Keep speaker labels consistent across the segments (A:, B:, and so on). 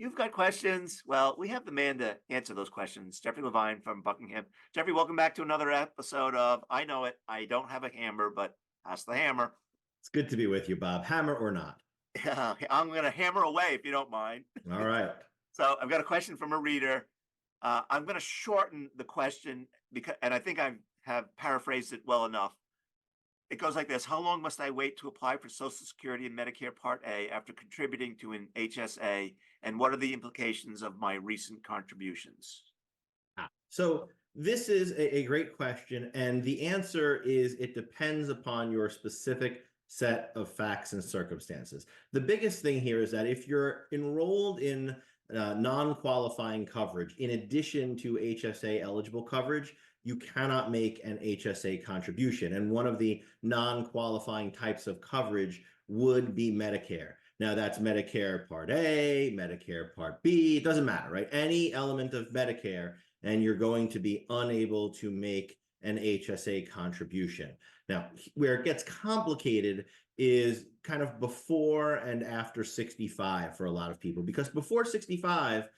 A: you've got questions, well, we have the man to answer those questions. Jeffrey Levine from Buckingham. Jeffrey, welcome back to another episode of I Know It. I don't have a hammer, but pass the hammer.
B: It's good to be with you, Bob. Hammer or not?
A: I'm going to hammer away if you don't mind.
B: All right.
A: So I've got a question from a reader. I'm going to shorten the question because, and I think I have paraphrased it well enough. It goes like this: how long must I wait to apply for Social Security and Medicare Part A after contributing to an HSA? And what are the implications of my recent contributions?
B: So this is a great question. And the answer is it depends upon your specific set of facts and circumstances. The biggest thing here is that if you're enrolled in non-qualifying coverage, in addition to HSA eligible coverage, you cannot make an HSA contribution. And one of the non-qualifying types of coverage would be Medicare. Now that's Medicare Part A, Medicare Part B, it doesn't matter, right? Any element of Medicare, and you're going to be unable to make an HSA contribution. Now, where it gets complicated is kind of before and after 65 for a lot of people, because before 65,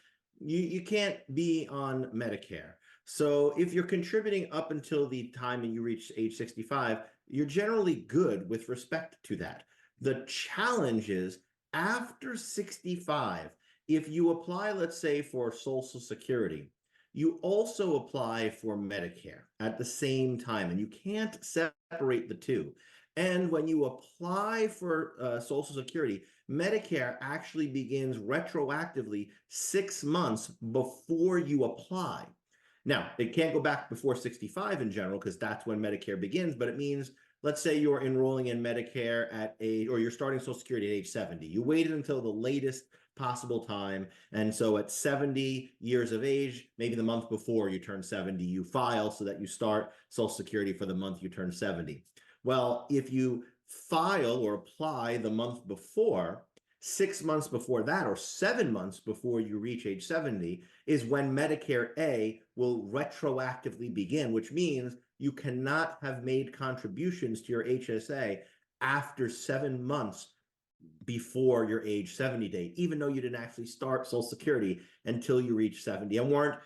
B: you can't be on Medicare. So if you're contributing up until the time that you reach age 65, you're generally good with respect to that. The challenge is after 65, if you apply, let's say, for Social Security, you also apply for Medicare at the same time, and you can't separate the two. And when you apply for Social Security, Medicare actually begins retroactively 6 months before you apply. Now, it can't go back before 65 in general, because that's when Medicare begins, but it means, let's say you're enrolling in Medicare at age, or you're starting Social Security at age 70. You waited until the latest possible time. And so at 70 years of age, maybe the month before you turn 70, you file so that you start Social Security for the month you turn 70. Well, if you file or apply the month before, 6 months before that, or 7 months before you reach age 70, is when Medicare A will retroactively begin, which means you cannot have made contributions to your HSA after 7 months before your age 70 date, even though you didn't actually start Social Security until you reach 70 and weren't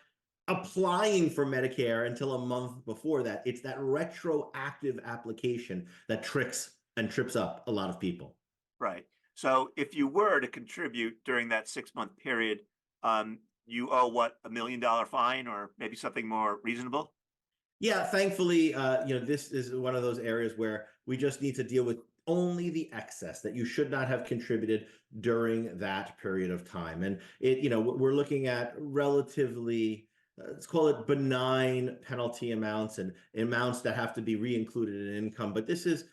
B: applying for Medicare until a month before that. It's that retroactive application that tricks and trips up a lot of people.
A: Right. So if you were to contribute during that 6-month period, you owe what, $1 million fine or maybe something more reasonable?
B: Yeah, thankfully, this is one of those areas where we just need to deal with only the excess that you should not have contributed during that period of time. And we're looking at relatively, let's call it benign penalty amounts and amounts that have to be re-included in income. But this is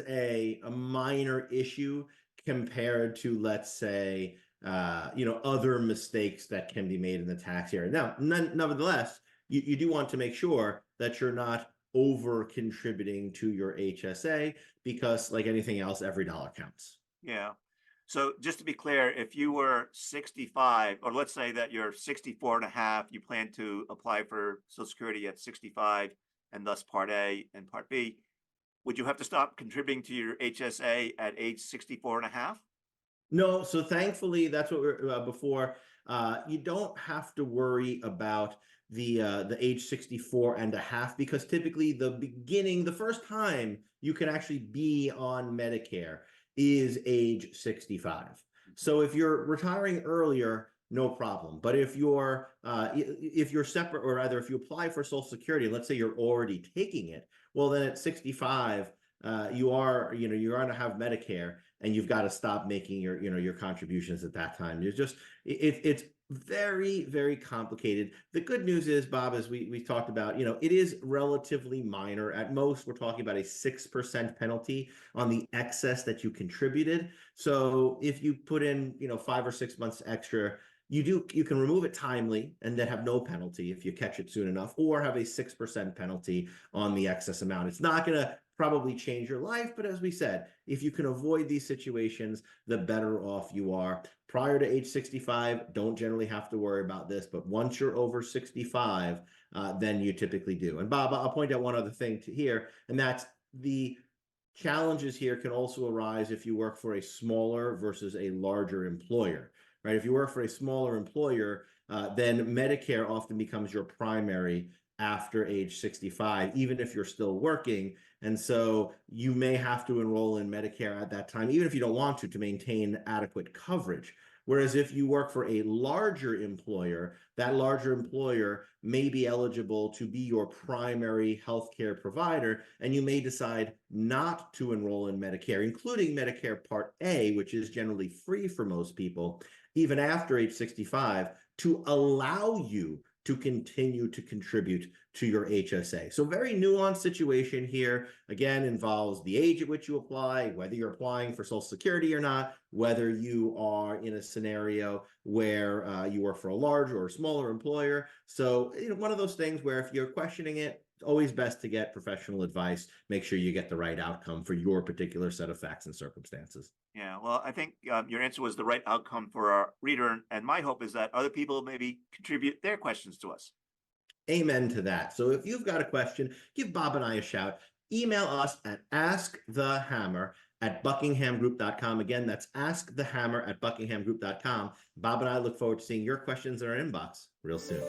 B: a minor issue compared to, let's say, other mistakes that can be made in the tax area. Now, nevertheless, you do want to make sure that you're not over contributing to your HSA, because like anything else, every dollar counts.
A: Yeah. So just to be clear, if you were 65, or let's say that you're 64 and a half, you plan to apply for Social Security at 65 and thus Part A and Part B, would you have to stop contributing to your HSA at age 64 and a half?
B: No. So thankfully, that's what we're before. You don't have to worry about the age 64 and a half, because typically the first time you can actually be on Medicare is age 65. So if you're retiring earlier, no problem. But if you're separate, or rather if you apply for Social Security, let's say you're already taking it, well then at 65 you're going to have Medicare, and you've got to stop making your contributions at that time. It's very, very complicated. The good news is, Bob, as we talked about, it is relatively minor. At most, we're talking about a 6% penalty on the excess that you contributed. So if you put in 5 or 6 months extra, you can remove it timely and then have no penalty if you catch it soon enough, or have a 6% penalty on the excess amount. It's not going to probably change your life, but as we said, if you can avoid these situations, the better off you are. Prior to age 65, don't generally have to worry about this, but once you're over 65, then you typically do. And Bob, I'll point out one other thing here, and that's the challenges here can also arise if you work for a smaller versus a larger employer. right? If you work for a smaller employer, then Medicare often becomes your primary after age 65, even if you're still working. And so you may have to enroll in Medicare at that time, even if you don't want to maintain adequate coverage. Whereas if you work for a larger employer, that larger employer may be eligible to be your primary healthcare provider, and you may decide not to enroll in Medicare, including Medicare Part A, which is generally free for most people, even after age 65, to allow you to continue to contribute to your HSA. So very nuanced situation here. Again, involves the age at which you apply, whether you're applying for Social Security or not, whether you are in a scenario where you work for a larger or smaller employer. So, one of those things where if you're questioning it, it's always best to get professional advice. Make sure you get the right outcome for your particular set of facts and circumstances.
A: Yeah, well, I think your answer was the right outcome for our reader, and my hope is that other people maybe contribute their questions to us.
B: Amen to that. So if you've got a question, give Bob and I a shout. Email us at askthehammer@buckinghamgroup.com. Again, that's askthehammer@buckinghamgroup.com. Bob and I look forward to seeing your questions in our inbox real soon.